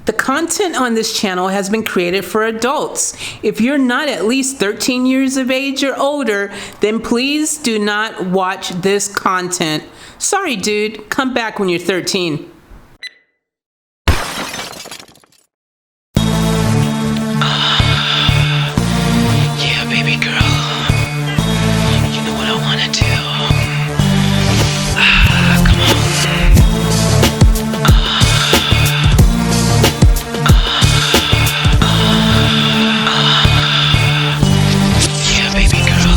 The content on this channel has been created for adults. If you're not at least 13 years of age or older, then please do not watch this content. Sorry, dude. Come back when you're 13. Yeah, baby girl. You know what I want to do. Come on. Yeah, baby girl.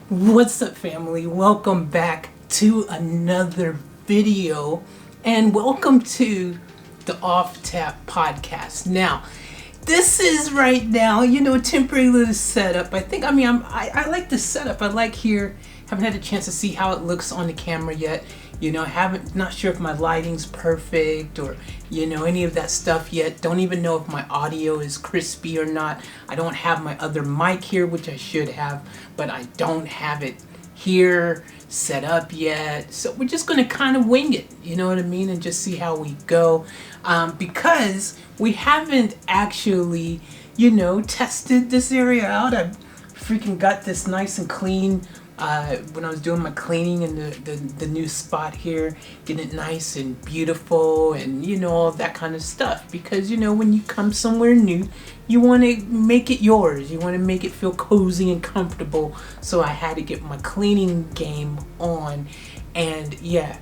What's up, family? Welcome back to another video, and welcome to the Off Tap podcast. Now, this is right now, a temporary little setup. I like the setup. I like here. Haven't had a chance to see how it looks on the camera yet. Not sure if my lighting's perfect or, any of that stuff yet. Don't even know if my audio is crispy or not. I don't have my other mic here, which I should have, but I don't have it here set up yet. So we're just going to kind of wing it, you know what I mean? And just see how we go. Because we haven't actually, tested this area out. I've freaking got this nice and clean when I was doing my cleaning in the new spot here, getting it nice and beautiful and all that kind of stuff, because when you come somewhere new, you want to make it yours, you want to make it feel cozy and comfortable. So I had to get my cleaning game on, and yeah,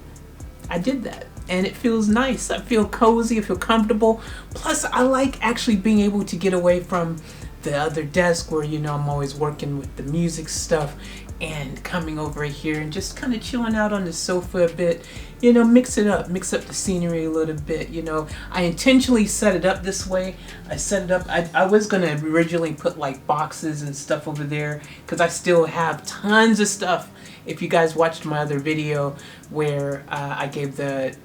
I did that, and it feels nice. I feel cozy, I feel comfortable. Plus I like actually being able to get away from the other desk where I'm always working with the music stuff, and coming over here and just kind of chilling out on the sofa a bit, mix up the scenery a little bit. I intentionally set it up this way. I set it up, I was gonna originally put like boxes and stuff over there, because I still have tons of stuff. If you guys watched my other video where I gave the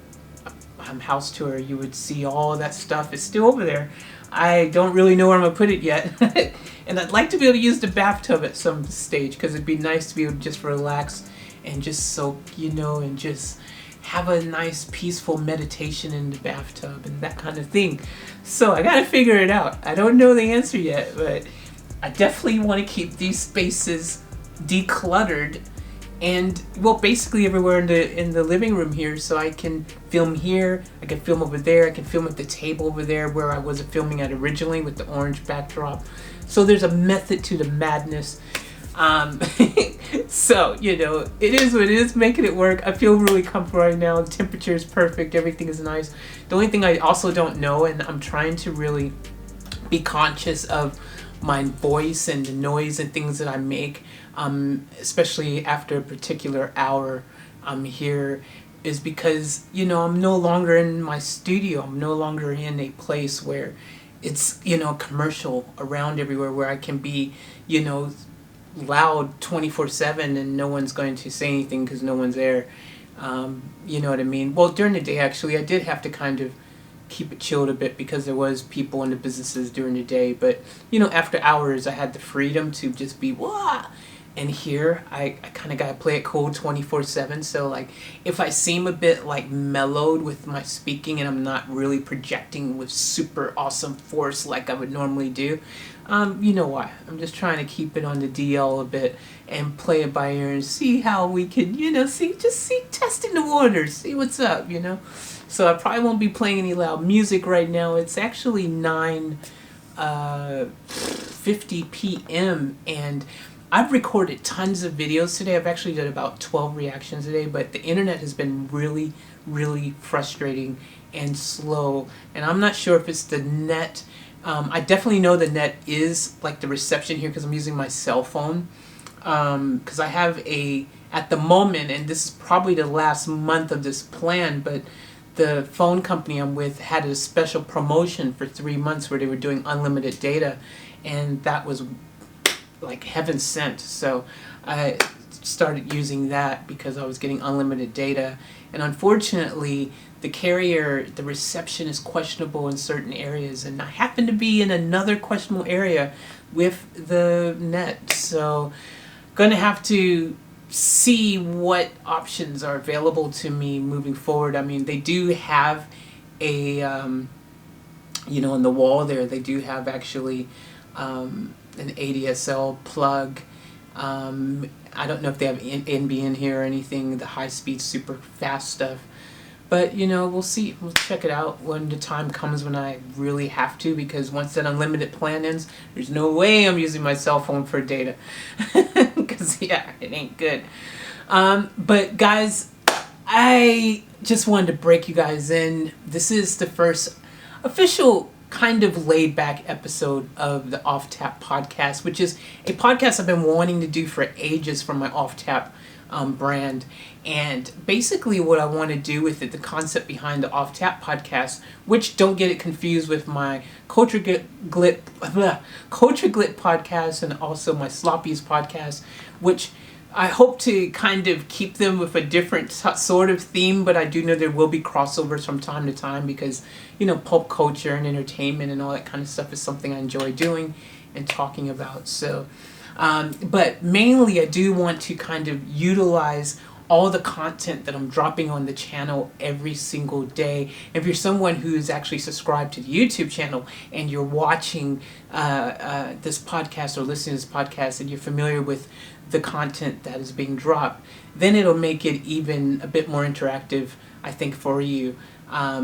house tour, you would see all that stuff is still over there. I don't really know where I'm gonna put it yet. And I'd like to be able to use the bathtub at some stage, because it'd be nice to be able to just relax and just soak, and just have a nice peaceful meditation in the bathtub and that kind of thing. So I gotta figure it out. I don't know the answer yet, but I definitely want to keep these spaces decluttered, and basically everywhere in the living room here, so I can film here, I can film over there, I can film at the table over there where I was filming at originally with the orange backdrop. So there's a method to the madness. So it is what it is, making it work. I feel really comfortable right now. The temperature is perfect, everything is nice. The only thing I also don't know, and I'm trying to really be conscious of my voice and the noise and things that I make, especially after a particular hour here, is because I'm no longer in my studio. I'm no longer in a place where it's commercial around everywhere, where I can be loud 24/7 and no one's going to say anything because no one's there. You know what I mean? Well, during the day actually I did have to kind of keep it chilled a bit, because there was people in the businesses during the day, but after hours I had the freedom to just be wah. And here I kind of gotta play it cool 24/7. So like, if I seem a bit like mellowed with my speaking and I'm not really projecting with super awesome force like I would normally do, you know why. I'm just trying to keep it on the DL a bit and play it by ear and see how we could, testing the waters, see what's up, So I probably won't be playing any loud music right now. It's actually 9:50 p.m. and I've recorded tons of videos today. I've actually done about 12 reactions today, but the internet has been really, really frustrating and slow. And I'm not sure if it's the net. I definitely know the net is like the reception here, because I'm using my cell phone. Because I have at the moment, and this is probably the last month of this plan, but the phone company I'm with had a special promotion for 3 months where they were doing unlimited data, and that was like heaven sent. So I started using that because I was getting unlimited data, and unfortunately the carrier, the reception is questionable in certain areas, and I happen to be in another questionable area with the net. So gonna have to see what options are available to me moving forward. I mean, they do have a, you know, on the wall there, they do have actually an ADSL plug. I don't know if they have NBN here or anything, the high-speed, super fast stuff. But, you know, we'll see. We'll check it out when the time comes when I really have to, because once that unlimited plan ends, there's no way I'm using my cell phone for data. Because, yeah, it ain't good. But, guys, I just wanted to break you guys in. This is the first official kind of laid-back episode of the Off Tap podcast, which is a podcast I've been wanting to do for ages for my Off Tap brand. And basically what I want to do with it, the concept behind the Off Tap podcast, which don't get it confused with my Culture Glit podcast and also my Sloppies podcast, which I hope to kind of keep them with a different sort of theme, but I do know there will be crossovers from time to time because, you know, pulp culture and entertainment and all that kind of stuff is something I enjoy doing and talking about. So, but mainly I do want to kind of utilize all the content that I'm dropping on the channel every single day. If you're someone who's actually subscribed to the YouTube channel and you're watching this podcast or listening to this podcast and you're familiar with the content that is being dropped, then it'll make it even a bit more interactive, I think, for you.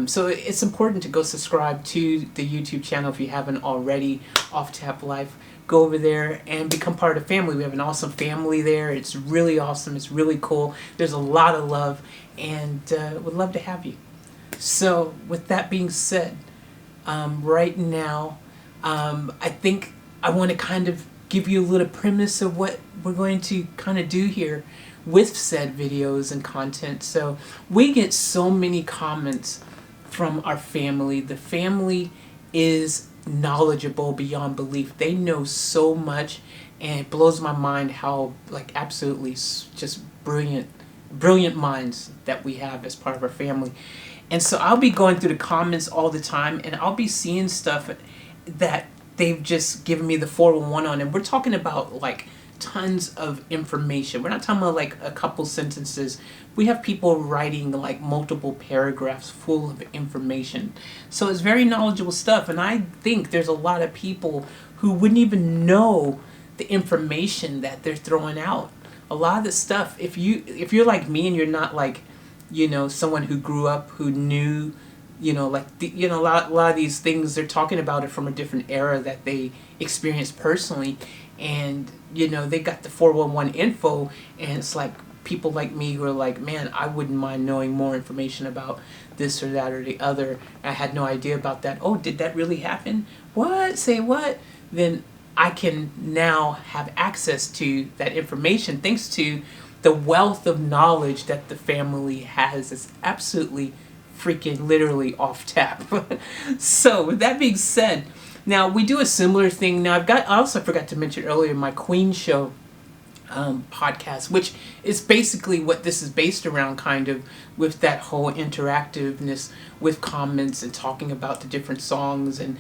So it's important to go subscribe to the YouTube channel if you haven't already, Off Tap Life. Go over there and become part of the family. We have an awesome family there. It's really awesome. It's really cool. There's a lot of love, and would love to have you. So with that being said, right now, I think I want to kind of give you a little premise of what we're going to kind of do here with said videos and content. So we get so many comments from our family. The family is knowledgeable beyond belief. They know so much, and it blows my mind how, like, absolutely just brilliant minds that we have as part of our family. And so I'll be going through the comments all the time, and I'll be seeing stuff that they've just given me the 411 on, and we're talking about like tons of information. We're not talking about like a couple sentences. We have people writing like multiple paragraphs full of information. So it's very knowledgeable stuff, and I think there's a lot of people who wouldn't even know the information that they're throwing out. A lot of the stuff, if you're like me and you're not like, you know, someone who grew up who knew, you know, like a lot of these things, they're talking about it from a different era that they experienced personally. And, you know, they got the 411 info, and it's like people like me who are like, man, I wouldn't mind knowing more information about this or that or the other. I had no idea about that. Oh, did that really happen? What? Say what? Then I can now have access to that information thanks to the wealth of knowledge that the family has. It's absolutely freaking literally off tap. So with that being said, now we do a similar thing. Now I also forgot to mention earlier my Queen Show podcast, which is basically what this is based around, kind of, with that whole interactiveness with comments and talking about the different songs and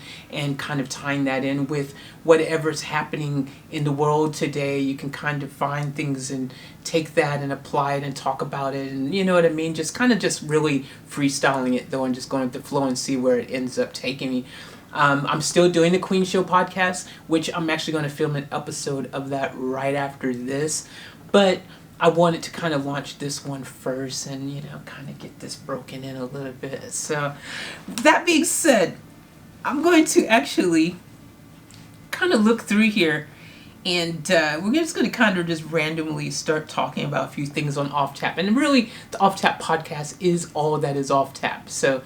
kind of tying that in with whatever's happening in the world today. You can kind of find things and take that and apply it and talk about it, and you know what I mean, just kind of just really freestyling it though and just going with the flow and see where it ends up taking me. I'm still doing the Queen Show podcast, which I'm actually going to film an episode of that right after this. But I wanted to kind of launch this one first and, you know, kind of get this broken in a little bit. So, that being said, I'm going to actually kind of look through here, and we're just going to kind of just randomly start talking about a few things on Off Tap. And really, the Off Tap podcast is all that is Off Tap. So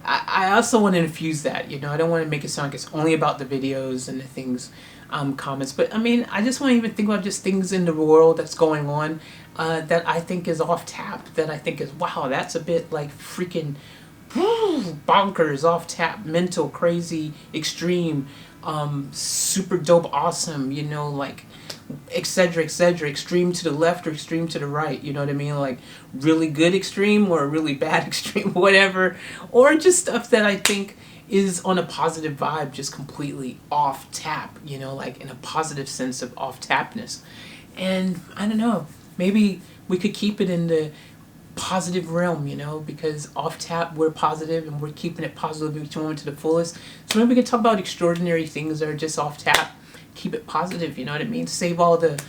I also want to infuse that, you know, I don't want to make it sound like it's only about the videos and the things, comments, but I mean, I just want to even think about just things in the world that's going on, that I think is off tap, that I think is, wow, that's a bit like freaking bonkers, off tap, mental, crazy, extreme, super dope, awesome, you know, like, etc., extreme to the left or extreme to the right, you know what I mean, like really good extreme or really bad extreme, whatever, or just stuff that I think is on a positive vibe, just completely off tap, you know, like in a positive sense of off tapness. And I don't know, maybe we could keep it in the positive realm, you know, because off tap we're positive and we're keeping it positive each moment to the fullest. So maybe we can talk about extraordinary things that are just off tap, keep it positive, you know what I mean? Save all the,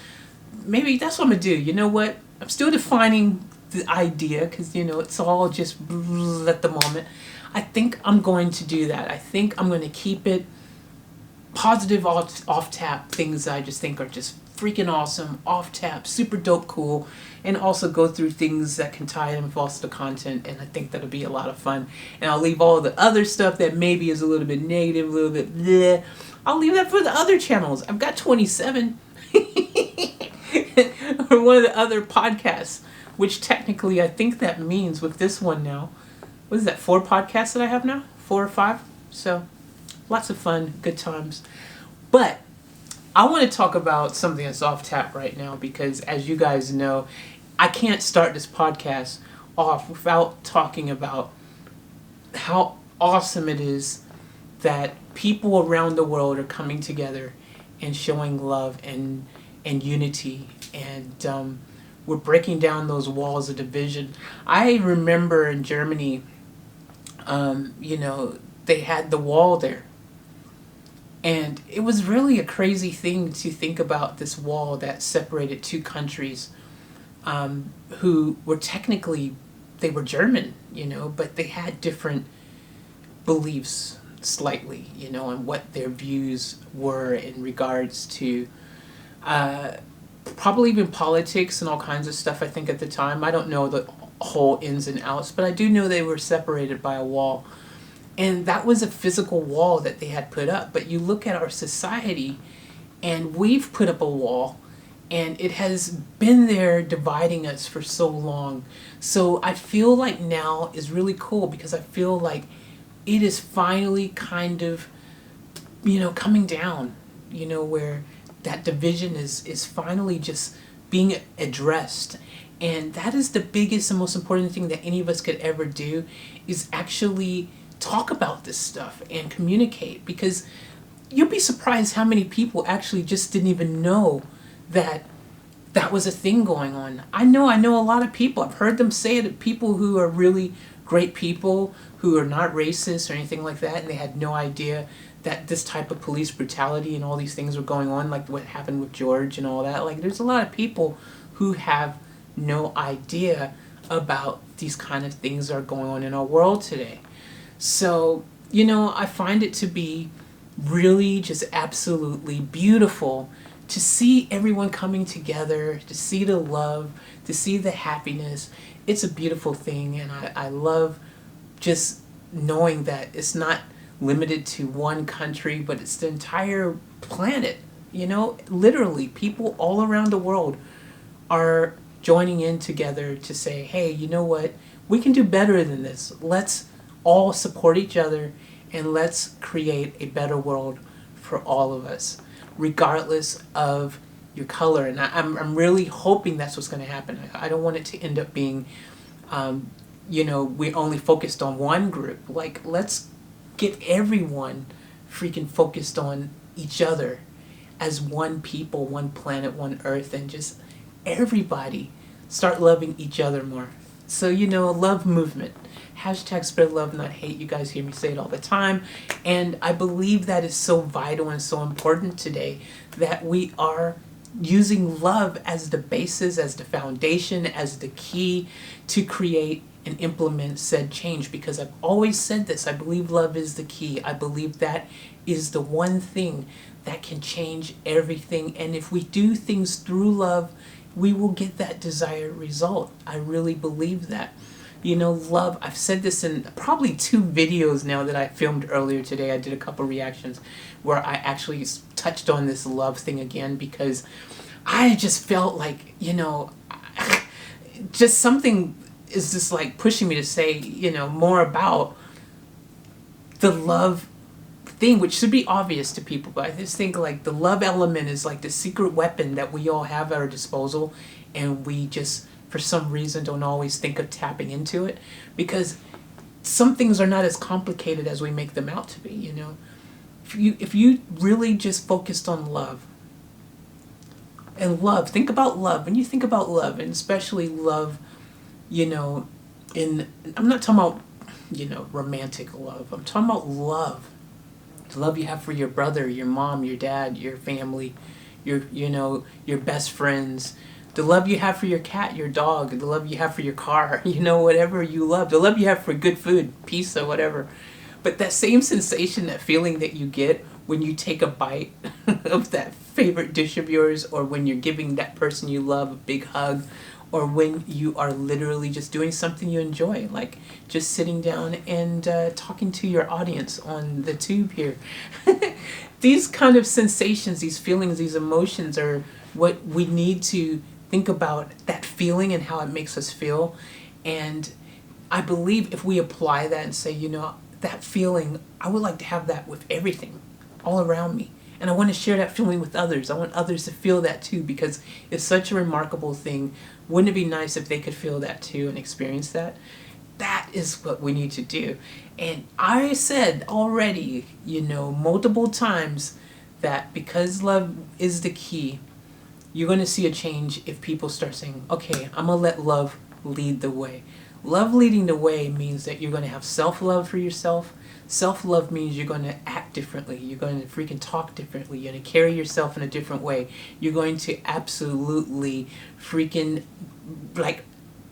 maybe that's what I'm gonna do. You know what? I'm still defining the idea because, you know, it's all just at the moment. I think I'm going to do that. I think I'm going to keep it positive off tap things that I just think are just freaking awesome, off tap, super dope, cool, and also go through things that can tie them also to content, and I think that'll be a lot of fun. And I'll leave all the other stuff that maybe is a little bit negative, a little bit bleh. I'll leave that for the other channels. I've got 27 or one of the other podcasts, which technically I think that means with this one now, what is that, 4 podcasts that I have now? 4 or 5? So lots of fun, good times. But I want to talk about something that's off tap right now because, as you guys know, I can't start this podcast off without talking about how awesome it is that people around the world are coming together and showing love and unity, and we're breaking down those walls of division. I remember in Germany, you know, they had the wall there. And it was really a crazy thing to think about, this wall that separated 2 countries who were technically, they were German, you know, but they had different beliefs slightly, you know, on what their views were in regards to probably even politics and all kinds of stuff, I think, at the time. I don't know the whole ins and outs, but I do know they were separated by a wall. And that was a physical wall that they had put up. But you look at our society, and we've put up a wall, and it has been there dividing us for so long. So I feel like now is really cool because I feel like it is finally kind of, you know, coming down, you know, where that division is finally just being addressed. And that is the biggest and most important thing that any of us could ever do, is actually talk about this stuff and communicate, because you'll be surprised how many people actually just didn't even know that that was a thing going on. I know a lot of people. I've heard them say it, people who are really great people who are not racist or anything like that, and they had no idea that this type of police brutality and all these things were going on, like what happened with George and all that. Like, there's a lot of people who have no idea about these kind of things that are going on in our world today. So, you know, I find it to be really just absolutely beautiful to see everyone coming together, to see the love, to see the happiness. It's a beautiful thing, and I love just knowing that it's not limited to one country, but it's the entire planet. You know, literally, people all around the world are joining in together to say, hey, you know what, we can do better than this. Let's all support each other, and let's create a better world for all of us, regardless of your color. And I'm really hoping that's what's going to happen. I don't want it to end up being, you know, we're only focused on one group. Like, let's get everyone freaking focused on each other as one people, one planet, one earth, and just everybody start loving each other more. So, you know, a love movement. Hashtag spread love, not hate. You guys hear me say it all the time. And I believe that is so vital and so important today, that we are using love as the basis, as the foundation, as the key to create and implement said change. Because I've always said this, I believe love is the key. I believe that is the one thing that can change everything. And if we do things through love, we will get that desired result. I really believe that. You know, love, I've said this in probably 2 videos now that I filmed earlier today. I did a couple reactions where I actually touched on this love thing again, because I just felt like, you know, just something is just like pushing me to say, you know, more about the love thing, which should be obvious to people. But I just think like the love element is like the secret weapon that we all have at our disposal, and we just, for some reason, don't always think of tapping into it, because some things are not as complicated as we make them out to be, you know. If you really just focused on love, And love, think about love. When you think about love, and especially love, you know, I'm not talking about, romantic love. I'm talking about love. The love you have for your brother, your mom, your dad, your family, your best friends. The love you have for your cat, your dog, the love you have for your car, whatever you love. The love you have for good food, pizza, whatever. But that same sensation, that feeling that you get when you take a bite of that favorite dish of yours, or when you're giving that person you love a big hug, or when you are literally just doing something you enjoy, like just sitting down and talking to your audience on the tube here. These kind of sensations, these feelings, these emotions are what we need to think about, that feeling and how it makes us feel. And I believe if we apply that and say, that feeling, I would like to have that with everything all around me. And I want to share that feeling with others. I want others to feel that too, because it's such a remarkable thing. Wouldn't it be nice if they could feel that too and experience that? That is what we need to do. And I said already, multiple times, that because love is the key, you're going to see a change if people start saying, okay, I'm going to let love lead the way. Love leading the way means that you're going to have self-love for yourself. Self-love means you're going to act differently. You're going to freaking talk differently. You're going to carry yourself in a different way. You're going to absolutely freaking,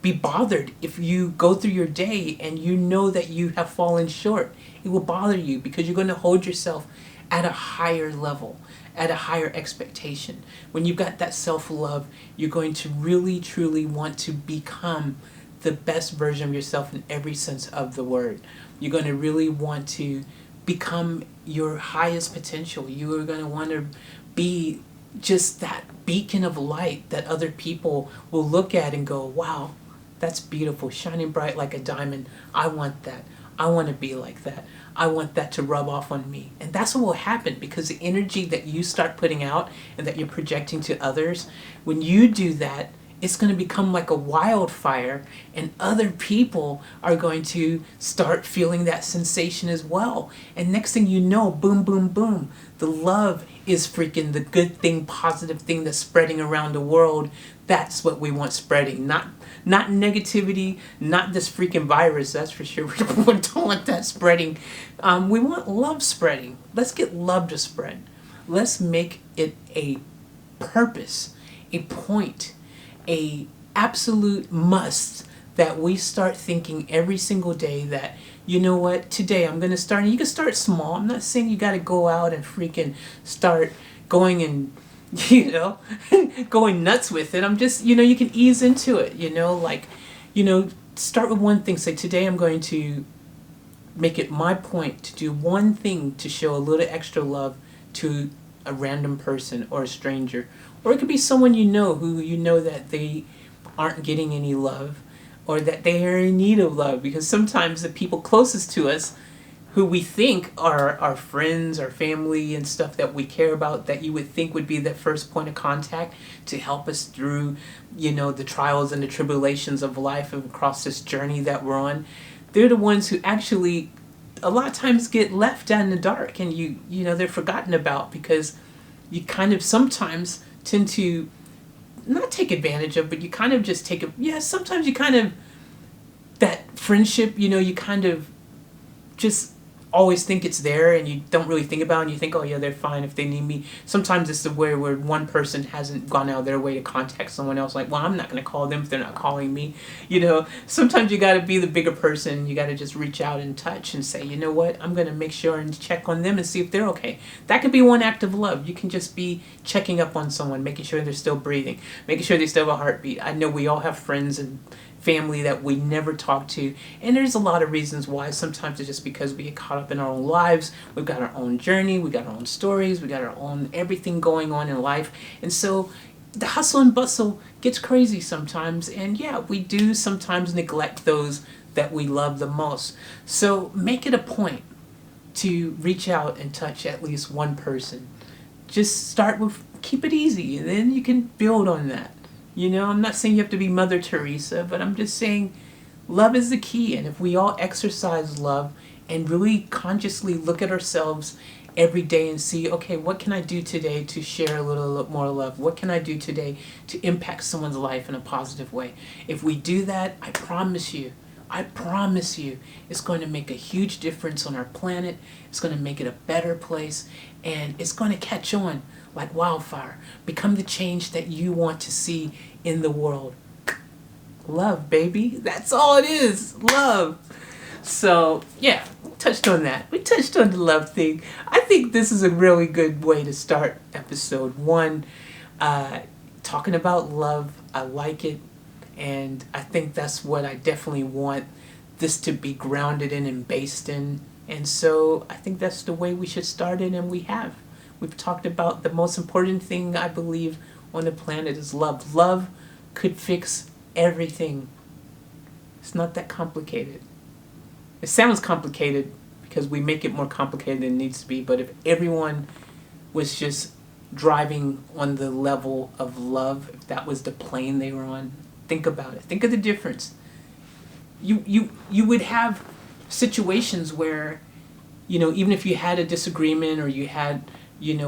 be bothered if you go through your day and you know that you have fallen short. It will bother you because you're going to hold yourself at a higher level, at a higher expectation. When you've got that self-love, you're going to really, truly want to become the best version of yourself in every sense of the word. You're going to really want to become your highest potential. You are going to want to be just that beacon of light that other people will look at and go, wow, that's beautiful, shining bright like a diamond. I want that. I want to be like that. I want that to rub off on me. And that's what will happen, because the energy that you start putting out and that you're projecting to others, when you do that, it's going to become like a wildfire, and other people are going to start feeling that sensation as well. And next thing you know, boom, boom, boom, the love is freaking the good thing, positive thing that's spreading around the world. That's what we want spreading, not negativity, not this freaking virus, that's for sure. We don't want that spreading. We want love spreading. Let's get love to spread. Let's make it a purpose, a point, a absolute must, that we start thinking every single day that, today I'm going to start. And you can start small. I'm not saying you got to go out and freaking start going and, going nuts with it. I'm just, you can ease into it, start with one thing. Say, today I'm going to make it my point to do one thing to show a little extra love to a random person or a stranger. Or it could be someone who that they aren't getting any love, or that they are in need of love. Because sometimes the people closest to us, who we think are our friends, our family and stuff that we care about, that you would think would be the first point of contact to help us through, the trials and the tribulations of life and across this journey that we're on, they're the ones who actually a lot of times get left down in the dark, and they're forgotten about, because you kind of sometimes tend to not take advantage of, but you kind of just take sometimes you kind of, that friendship, you kind of just always think it's there, and you don't really think about it, and you think, oh yeah, they're fine if they need me. Sometimes it's the way where one person hasn't gone out of their way to contact someone else, like, well, I'm not going to call them if they're not calling me. Sometimes you got to be the bigger person. You got to just reach out and touch and say, you know what, I'm going to make sure and check on them and see if they're okay. That could be one act of love. You can just be checking up on someone, making sure they're still breathing, making sure they still have a heartbeat. I know we all have friends and family that we never talk to, and there's a lot of reasons why. Sometimes it's just because we get caught up in our own lives. We've got our own journey, we got our own stories, we got our own everything going on in life, and so the hustle and bustle gets crazy sometimes, and we do sometimes neglect those that we love the most. So make it a point to reach out and touch at least one person. Just start with, keep it easy, and then you can build on that. I'm not saying you have to be Mother Teresa, but I'm just saying love is the key. And if we all exercise love and really consciously look at ourselves every day and see, okay, what can I do today to share a little more love? What can I do today to impact someone's life in a positive way? If we do that, I promise you, it's going to make a huge difference on our planet. It's going to make it a better place, and it's going to catch on like wildfire. Become the change that you want to see in the world. Love, baby. That's all it is. Love. So, yeah, we touched on that. We touched on the love thing. I think this is a really good way to start episode 1. Talking about love. I like it. And I think that's what I definitely want this to be grounded in and based in. And so I think that's the way we should start it, and we have. We've talked about the most important thing, I believe, on the planet is love. Love could fix everything. It's not that complicated. It sounds complicated because we make it more complicated than it needs to be, but if everyone was just driving on the level of love, if that was the plane they were on, think about it. Think of the difference. You would have situations where, even if you had a disagreement or you had,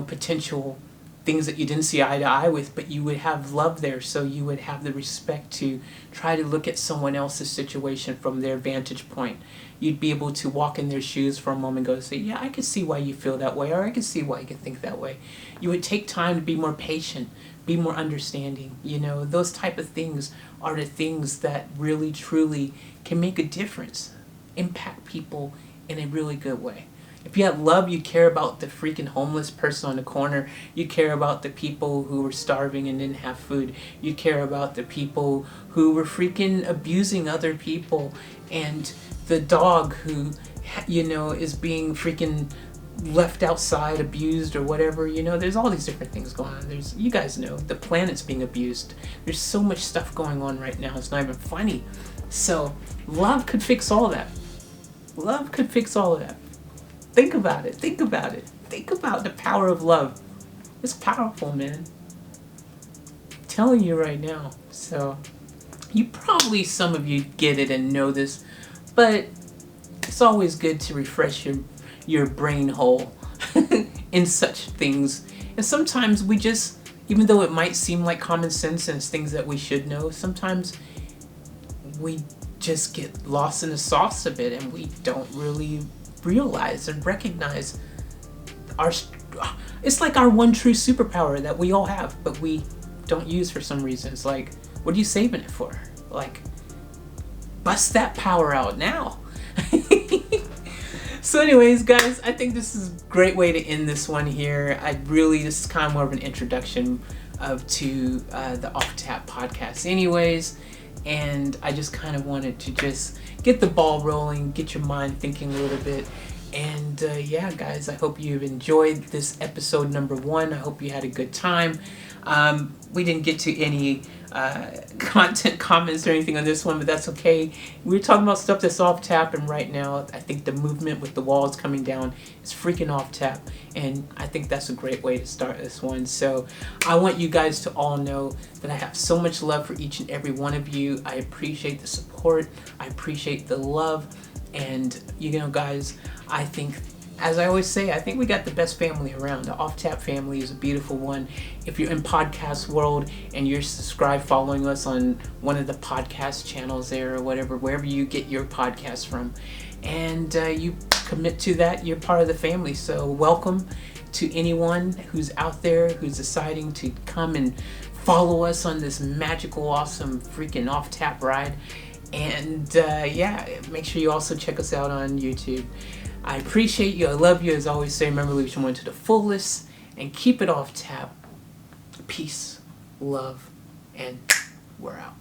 potential things that you didn't see eye to eye with, but you would have love there, so you would have the respect to try to look at someone else's situation from their vantage point. You'd be able to walk in their shoes for a moment and go say, yeah, I can see why you feel that way, or I can see why you can think that way. You would take time to be more patient, be more understanding. Those type of things are the things that really, truly can make a difference, impact people in a really good way. If you had love, you care about the freaking homeless person on the corner. You care about the people who were starving and didn't have food. You care about the people who were freaking abusing other people. And the dog who, is being freaking left outside, abused or whatever. There's all these different things going on. You guys know, the planet's being abused. There's so much stuff going on right now. It's not even funny. So love could fix all that. Love could fix all of that. Think about it. Think about it. Think about the power of love. It's powerful, man. I'm telling you right now. So, some of you get it and know this, but it's always good to refresh your brain hole in such things. And sometimes we just, even though it might seem like common sense and it's things that we should know, sometimes we just get lost in the sauce a bit and we don't really realize and recognize it's like our one true superpower that we all have, but we don't use for some reason. It's like, what are you saving it for? Like, bust that power out now. So anyways, guys, I think this is a great way to end this one here. This is kind of more of an introduction to the Off Tap podcast anyways. And I just kind of wanted to just get the ball rolling, get your mind thinking a little bit. And yeah, guys, I hope you've enjoyed this episode number 1. I hope you had a good time. We didn't get to any content comments or anything on this one, but that's okay. We were talking about stuff that's off tap, and right now I think the movement with the walls coming down is freaking off tap, and I think that's a great way to start this one. So I want you guys to all know that I have so much love for each and every one of you. I appreciate the support. I appreciate the love. And guys, I think, as I always say, I think we got the best family around. The Off Tap family is a beautiful one. If you're in podcast world and you're subscribed, following us on one of the podcast channels there or whatever, wherever you get your podcast from, and you commit to that, you're part of the family. So welcome to anyone who's out there who's deciding to come and follow us on this magical, awesome, freaking Off Tap ride. And yeah, make sure you also check us out on YouTube. I appreciate you. I love you. As I always say, remember, live someone to the fullest and keep it off tap. Peace, love, and we're out.